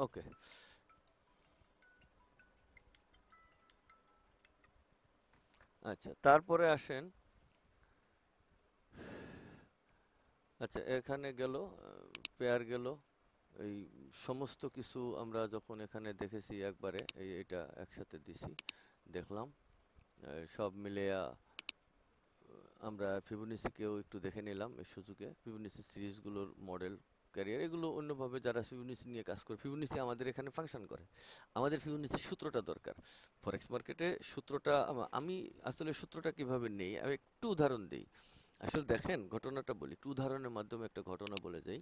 S1: ওকে, আচ্ছা তারপরে আসেন, আচ্ছা এখানে গেল পেয়ার গেল, এই সমস্ত কিছু আমরা যখন এখানে দেখেছি একবারে, এটা একসাথে দিছি, দেখলাম সব মিলিয়া আমরা ফিবোনাচিকেও একটু দেখে নিলাম এই সুযোগে। ফিবোনাচি সিরিজগুলোর মডেল, ক্যারিয়ার, এগুলো অন্যভাবে যারা ফিবোনাচি নিয়ে কাজ করে, ফিবোনাচি আমাদের এখানে ফাংশন করে, আমাদের ফিবোনাচির সূত্রটা দরকার। ফরেক্স মার্কেটে সূত্রটা আমি আসলে সূত্রটা কিভাবে নেই আমি একটু উদাহরণ দিই। আসলে দেখেন ঘটনাটা বলি, একটু উদাহরণের মাধ্যমে একটা ঘটনা বলে যাই।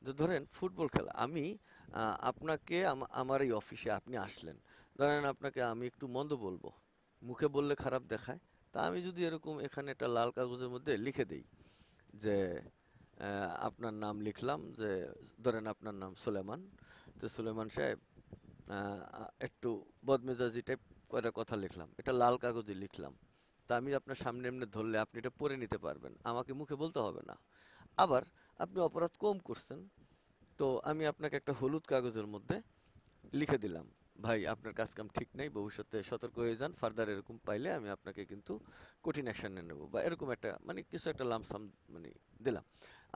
S1: যে ধরেন ফুটবল খেলা, আমি আপনাকে আমার এই অফিসে আপনি আসলেন, ধরেন আপনাকে আমি একটু মন্দ বলবো, মুখে বললে খারাপ দেখায়, তা আমি যদি এরকম এখানে একটা লাল কাগজের মধ্যে লিখে দেই যে আপনার নাম লিখলাম, যে ধরেন আপনার নাম সুলেমান, তো সুলেমান সাহেব একটু বদমেজাজি টাইপ করে কথা লিখলাম, এটা লাল কাগজে লিখলাম, তা আমি আপনার সামনে এমনি ধরলে আপনি এটা পড়ে নিতে পারবেন, আমাকে মুখে বলতে হবে না। আবার আপনি অপরাধ কম করছেন, তো আমি আপনাকে একটা হলুদ কাগজের মধ্যে লিখে দিলাম, ভাই আপনার কাজ কাম ঠিক নাই, ভবিষ্যতে সতর্ক হয়ে যান, ফার্দার এরকম পাইলে আমি আপনাকে কিন্তু কঠিন অ্যাকশন নিয়ে নেবো, বা এরকম একটা মানে কিছু একটা লামসাম মানে দিলাম,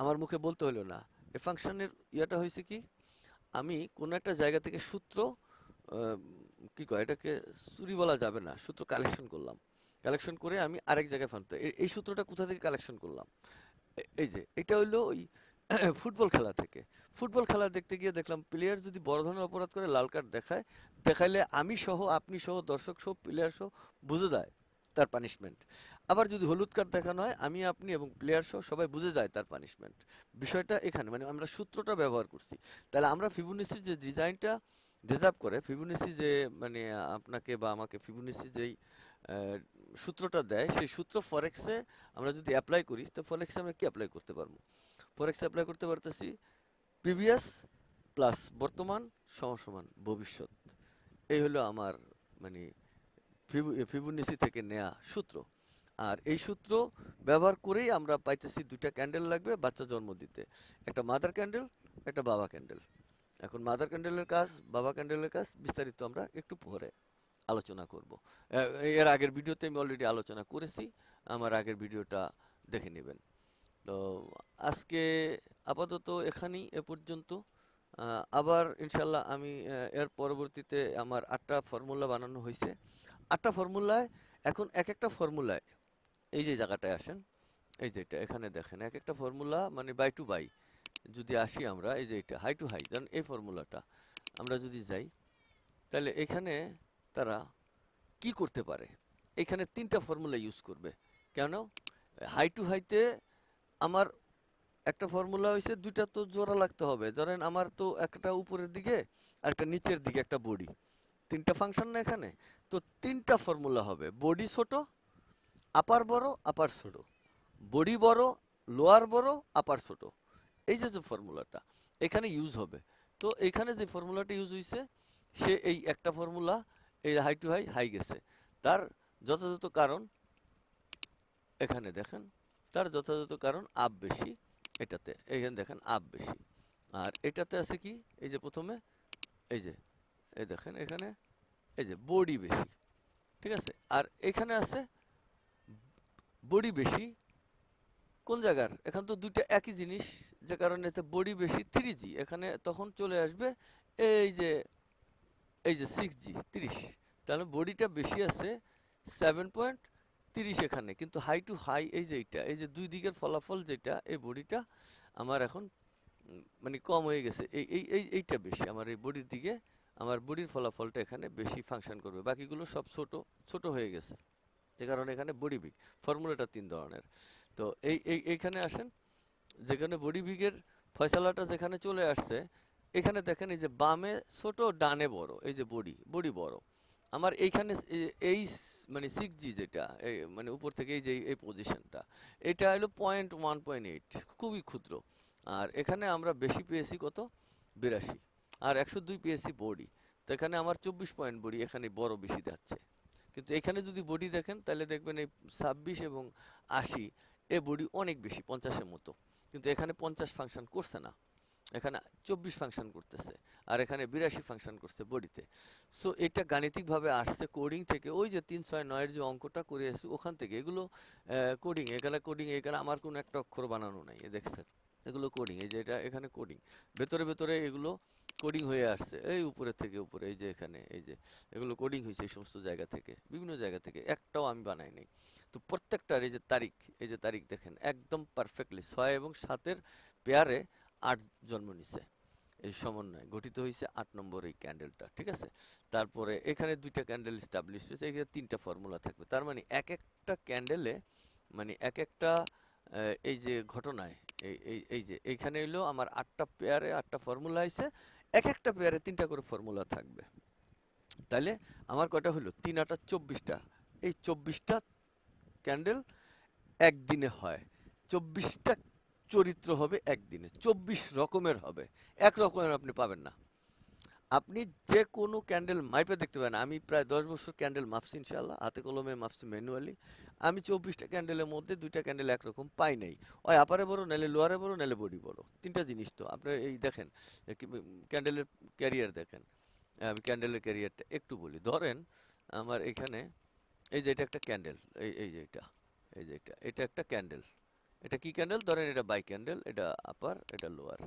S1: আমার মুখে বলতে হলো না। এই ফাংশনের ইয়েটা হয়েছে কি, আমি কোনো একটা জায়গা থেকে সূত্র কি কয় এটাকে চুরি বলা যাবে না, সূত্র কালেকশন করলাম, কালেকশন করে আমি আরেক জায়গায় ফানতে, এই সূত্রটা কোথা থেকে কালেকশন করলাম, এই যে এটা হইলো ওই ফুটবল খেলা থেকে। ফুটবল খেলা দেখতে গিয়ে দেখলাম প্লেয়ার যদি বড় ধরনের অপরাধ করে লাল কার্ড দেখায়, দেখাইলে আমি সহ আপনি সহ দর্শক সহ প্লেয়ার সহ বুঝে যায় তার পানিশমেন্ট। আবার যদি হলুদ কার্ড দেখানো হয়, আমি আপনি এবং প্লেয়ার সহ সবাই বুঝে যায় তার পানিশমেন্ট। বিষয়টা এখানে মানে আমরা সূত্রটা ব্যবহার করছি। তাহলে আমরা ফিবোনাচির যে ডিজাইনটা ডিজার্ভ করে, ফিবোনাচি যে মানে আপনাকে বা আমাকে ফিবোনাচি যেই সূত্রটা দেয়, সেই সূত্র ফরেক্সে আমরা যদি অ্যাপ্লাই করি, তো ফরেক্সে আমরা কি অ্যাপ্লাই করতে পারবো? ফরেক্সে অ্যাপ্লাই করতে পারতেছি প্রিভিয়াস প্লাস বর্তমান সমান ভবিষ্যৎ। এই হলো আমার মানে ফিবোনাচি থেকে নেয়া সূত্র। আর এই সূত্র ব্যবহার করেই আমরা পাইতেছি দুইটা ক্যান্ডেল লাগবে বাচ্চা জন্ম দিতে, একটা মাদার ক্যান্ডেল, একটা বাবা ক্যান্ডেল। এখন মাদার ক্যান্ডেলের কাজ, বাবা ক্যান্ডেলের কাজ বিস্তারিত আমরা একটু পরে আলোচনা করব। এর আগের ভিডিওতে আমি অলরেডি আলোচনা করেছি, আমার আগের ভিডিওটা দেখে নেবেন। তো আজকে আপাতত এখানেই এ পর্যন্ত। আবার ইনশাল্লাহ আমি এর পরবর্তীতে আমার 8টা ফর্মুলা বানানো হয়েছে। 8টা ফর্মুলায় এখন এক একটা ফর্মুলায় এই যে জায়গাটায় আসেন, এই যে এটা এখানে দেখেন এক একটা ফর্মুলা মানে বাই টু বাই যদি আসি আমরা, এই যে এটা হাই টু হাই, কারণ এই ফর্মুলাটা আমরা যদি যাই, তাহলে এখানে তারা কি করতে পারে, এখানে 3টা ফর্মুলা ইউজ করবে। কেন? হাই টু হাইতে আমার একটা ফর্মুলা হয়েছে, দুইটা তো জোড়া লাগতে হবে, ধরেন আমার তো একটা উপরের দিকে আর একটা নিচের দিকে একটা বডি, 3টা ফাংশন না এখানে, তো 3টা ফর্মুলা হবে, বডি ছোট, আপার বড়, আপার ছোট, বডি বড়, লোয়ার বড়, আপার ছোট, এই যে যে ফর্মুলাটা এখানে ইউজ হবে। তো এখানে যে ফর্মুলাটা ইউজ হয়েছে, সে এই একটা ফর্মুলা এই হাই টু হাই হাই গেছে, তার যথাযথ কারণ এখানে দেখেন, তার যথাযথ কারণ আপ বেশি, এটাতে এখানে দেখেন আপ বেশি, আর এটাতে আছে কি, এই যে প্রথমে এই যে এই দেখেন এখানে এই যে বডি বেশি, ঠিক আছে, আর এখানে আছে বডি বেশি কোন জায়গার, এখানে তো দুইটা একই জিনিস, যে কারণে বডি বেশি 3G, এখানে তখন চলে আসবে এই যে 6G 30, তাহলে বডিটা বেশি আছে 7.30 এখানে, কিন্তু হাই টু হাই এই যে এইটা, এই যে দুই দিকের ফলাফল যেটা, এই বডিটা আমার এখন মানে কম হয়ে গেছে, এইটা বেশি, আমার এই বডির দিকে আমার বডির ফলাফলটা এখানে বেশি ফাংশন করবে, বাকিগুলো সব ছোট ছোট হয়ে গেছে, যে কারণে এখানে বডি বিগ। ফর্মুলাটা 3 ধরনের। তো এইখানে আসেন, যেখানে বডি বিগের ফয়সালাটা যেখানে চলে আসছে, এখানে দেখেন এই যে বামে ছোট ডানে বড়, এই যে বডি বড়, আমার এইখানে এই মানে 6G যেটা মানে উপর থেকে এই যে এই পজিশনটা, এটা হলো 0.1.8, খুবই ক্ষুদ্র, আর এখানে আমরা বেশি পেয়েছি কত 82, আর 102 পেয়েছি বডি, তো এখানে আমার 24 পয়েন্ট বডি, এখানে বড় বেশি যাচ্ছে। কিন্তু এখানে যদি বডি দেখেন তাহলে দেখবেন এই 26 এবং 80 এ বডি অনেক বেশি, 50-এর মতো, কিন্তু এখানে 50 ফাংশন করছে না, এখানে 24 ফাংশন করতেছে, আর এখানে 82 ফাংশন করছে বডিতে। সো এটা গাণিতিকভাবে আসছে কোডিং থেকে, ওই যে 369 এর যে অঙ্কটা করে আসছি ওখান থেকে, এগুলো কোডিং, এখানে আমার কোনো একটা অক্ষর বানানো নাই, দেখছেন এগুলো কোডিং, এই যে এটা এখানে কোডিং, ভেতরে ভেতরে এগুলো কোডিং হয়ে আসছে এই উপরে থেকে উপরে, এই যে এখানে এই যে এগুলো কোডিং হয়েছে এই সমস্ত জায়গা থেকে, বিভিন্ন জায়গা থেকে, একটাও আমি বানাই নাই। তো প্রত্যেকটার এই যে তারিখ, এই যে তারিখ দেখেন একদম পারফেক্টলি 6 এবং 7-এর পেয়ারে 8 জন্ম নিছে, এই সমন্বয় গঠিত হয়েছে 8 নম্বর এই ক্যান্ডেলটা, ঠিক আছে। তারপরে এখানে 2টা ক্যান্ডেল স্টাবলিশ হয়েছে, এখানে 3টা ফর্মুলা থাকবে, তার মানে এক একটা ক্যান্ডেলে, মানে এক একটা এই যে ঘটনায়, এই যে এইখানে এলো আমার 8টা পেয়ারে 8টা ফর্মুলা আছে, এক একটা পেয়ারে 3টা করে ফর্মুলা থাকবে। তাহলে আমার কয়টা হলো, 3 8 24টা, এই 24টা ক্যান্ডেল একদিনে হয়, 24টা চরিত্র হবে একদিনে, 24 রকমের হবে, এক রকমের আপনি পাবেন না। আপনি যে কোনো ক্যান্ডেল মাইপে দেখতে পারেন, আমি প্রায় 10 বছর ক্যান্ডেল মাপছি ইনশাআল্লাহ, হাতে কলমে মাপছি ম্যানুয়ালি, আমি 24টা ক্যান্ডেলের মধ্যে 2টা ক্যান্ডেল একরকম পাই নাই, ওই আপারে বড় নাহলে লোয়ারে বড় নাহলে বডি বড়, 3টা জিনিস। তো আপনি এই দেখেন ক্যান্ডেলের ক্যারিয়ার দেখেন, আমি ক্যান্ডেলের ক্যারিয়ারটা একটু বলি, ধরেন আমার এখানে এই যে এটা একটা ক্যান্ডেল, এই যে এটা, এই যে এটা একটা ক্যান্ডেল, এটা কি ক্যান্ডেল, ধরেন এটা বাই ক্যান্ডেল, এটা আপার এটা লোয়ার,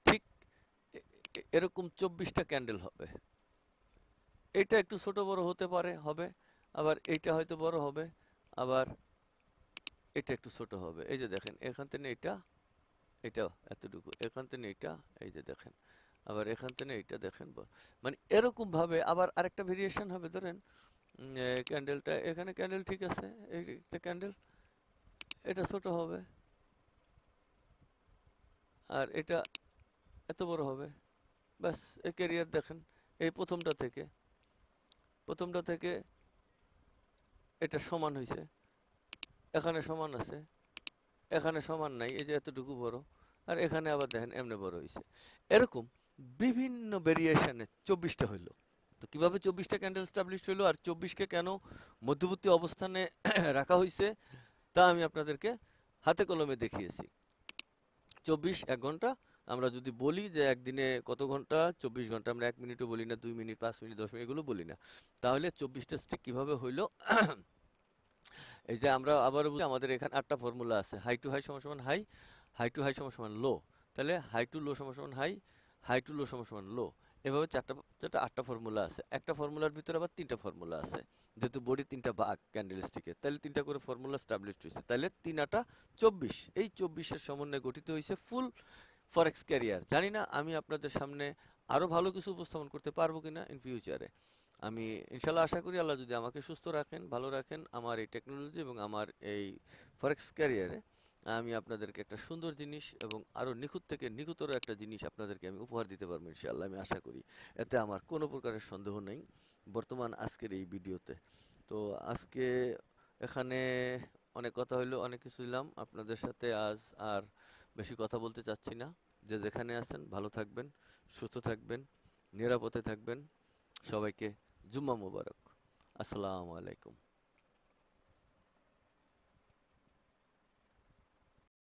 S1: ঠিক এরকম 24টা ক্যান্ডেল হবে। এটা একটু ছোট বড় হতে পারে, হবে, আবার এইটা হয়তো বড় হবে, আবার এটা একটু ছোট হবে, এই যে দেখেন এখান থেকে এটা, এটাও এতটুকু, এখান থেকে এটা, এই যে দেখেন, আবার এখান থেকে এটা দেখেন, মানে এরকম ভাবে আবার আরেকটা ভেরিয়েশন হবে, ধরেন ক্যান্ডেলটা এখানে ক্যান্ডেল ঠিক আছে, একটা ক্যান্ডেল এটা ছোট হবে, আর এটা এত বড় হবে, ব্যাস এই ক্যারিয়ার দেখেন, এই প্রথমটা থেকে এটা সমান হয়েছে, এখানে সমান আছে, এখানে সমান নাই, এই যে এতটুকু বড়, আর এখানে আবার দেখেন এমনি বড় হয়েছে, এরকম বিভিন্ন ভেরিয়েশনে 24টা হইলো। তো কিভাবে 24টা ক্যান্ডেল স্টাবলিশ হইলো আর 24কে কেন মধ্যবর্তী অবস্থানে রাখা হয়েছে তা আমি আপনাদেরকে হাতে কলমে দেখিয়েছি। 24 1 ঘন্টা, আমরা যদি বলি যে একদিনে কত ঘন্টা, 24 ঘন্টা, আমরা 1 মিনিটও বলি না, 2 মিনিট, 5 মিনিট, 10 মিনিট এগুলো বলি না, তাহলে 24টা স্টিক কিভাবে হইলো এই যে আমরা আবারও বলি, আমাদের এখানে 8টা ফর্মুলা আছে, হাই টু হাই সমান সমান হাই, হাই টু হাই সমান সমান লো, তাহলে হাই টু লো সমান সমান হাই, হাই টু লো সমান সমান লো, এভাবে 8টা ফর্মুলা আছে, একটা ফর্মুলার ভিতরে আবার 3টা ফর্মুলা আছে, যেহেতু বডি 3টা ভাগ ক্যান্ডেল স্টিকের, তাহলে 3টা করে ফর্মুলা স্টাবলিশ হয়েছে, তাহলে 3 8 24, এই 24-এর সমন্বয়ে গঠিত হয়েছে ফুল ফরেক্স ক্যারিয়ার। জানি না আমি আপনাদের সামনে আরো ভালো কিছু উপস্থাপন করতে পারবো কিনা ইন ফিউচারে, আমি ইনশাল্লাহ আশা করি আল্লাহ যদি আমাকে সুস্থ রাখেন, ভালো রাখেন, আমার এই টেকনোলজি এবং আমার এই ফরেক্স ক্যারিয়ারে আমি আপনাদেরকে একটা সুন্দর জিনিস এবং আরো নিখুঁত থেকে নিখুঁতর একটা জিনিস আপনাদেরকে আমি উপহার দিতে পারবো ইনশাআল্লাহ, আমি আশা করি, এতে আমার কোনো প্রকারের সন্দেহ নেই বর্তমান আজকের এই ভিডিওতে। তো আজকে এখানে অনেক কথা হইলো, অনেক কিছু দিলাম আপনাদের সাথে, আজ আর বেশি কথা বলতে চাচ্ছি না। যে যেখানে আছেন ভালো থাকবেন, সুস্থ থাকবেন, নিরাপদে থাকবেন, সবাইকে জুম্মা মুবারক, আসসালামু আলাইকুম।